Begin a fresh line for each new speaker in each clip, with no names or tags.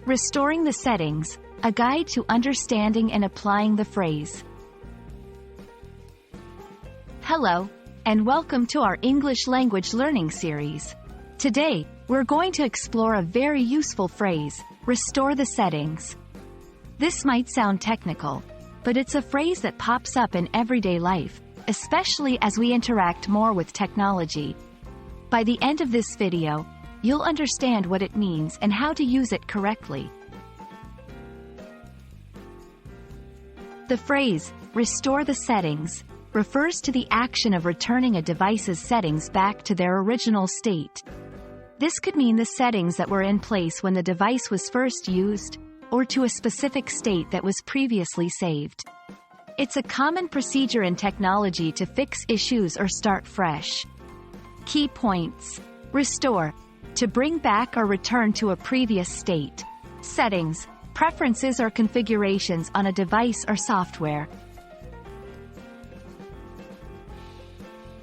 Restoring the settings, a guide to understanding and applying the phrase. Hello, and welcome to our English language learning series. Today, we're going to explore a very useful phrase, restore the settings. This might sound technical, but it's a phrase that pops up in everyday life, especially as we interact more with technology. By the end of this video, you'll understand what it means and how to use it correctly. The phrase, restore the settings, refers to the action of returning a device's settings back to their original state. This could mean the settings that were in place when the device was first used, or to a specific state that was previously saved. It's a common procedure in technology to fix issues or start fresh. Key points. Restore, to bring back or return to a previous state. Settings, preferences or configurations on a device or software.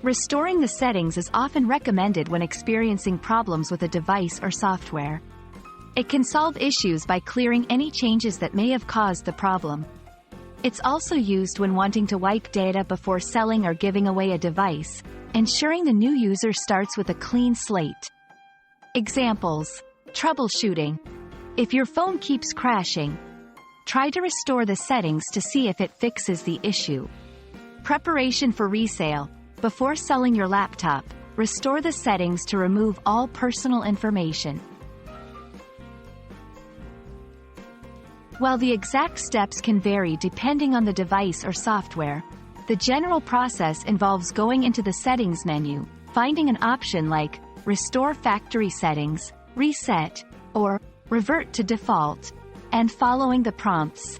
Restoring the settings is often recommended when experiencing problems with a device or software. It can solve issues by clearing any changes that may have caused the problem. It's also used when wanting to wipe data before selling or giving away a device, ensuring the new user starts with a clean slate. Examples. Troubleshooting. If your phone keeps crashing, try to restore the settings to see if it fixes the issue. Preparation for resale. Before selling your laptop, restore the settings to remove all personal information. While the exact steps can vary depending on the device or software, the general process involves going into the settings menu, finding an option like Restore Factory Settings, Reset, or Revert to Default, and following the prompts.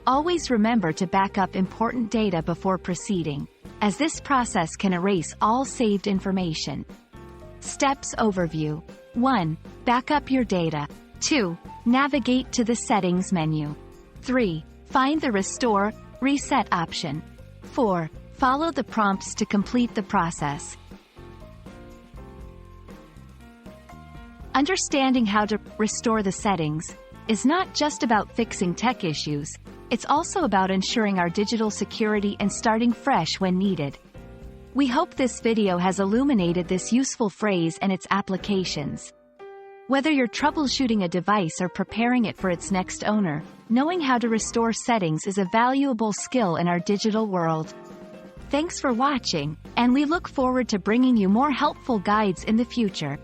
Always remember to back up important data before proceeding, as this process can erase all saved information. Steps Overview. 1. Back up your data. 2. Navigate to the Settings menu. 3. Find the Restore, Reset option. 4. Follow the prompts to complete the process. Understanding how to restore the settings is not just about fixing tech issues, it's also about ensuring our digital security and starting fresh when needed. We hope this video has illuminated this useful phrase and its applications. Whether you're troubleshooting a device or preparing it for its next owner, knowing how to restore settings is a valuable skill in our digital world. Thanks for watching, and we look forward to bringing you more helpful guides in the future.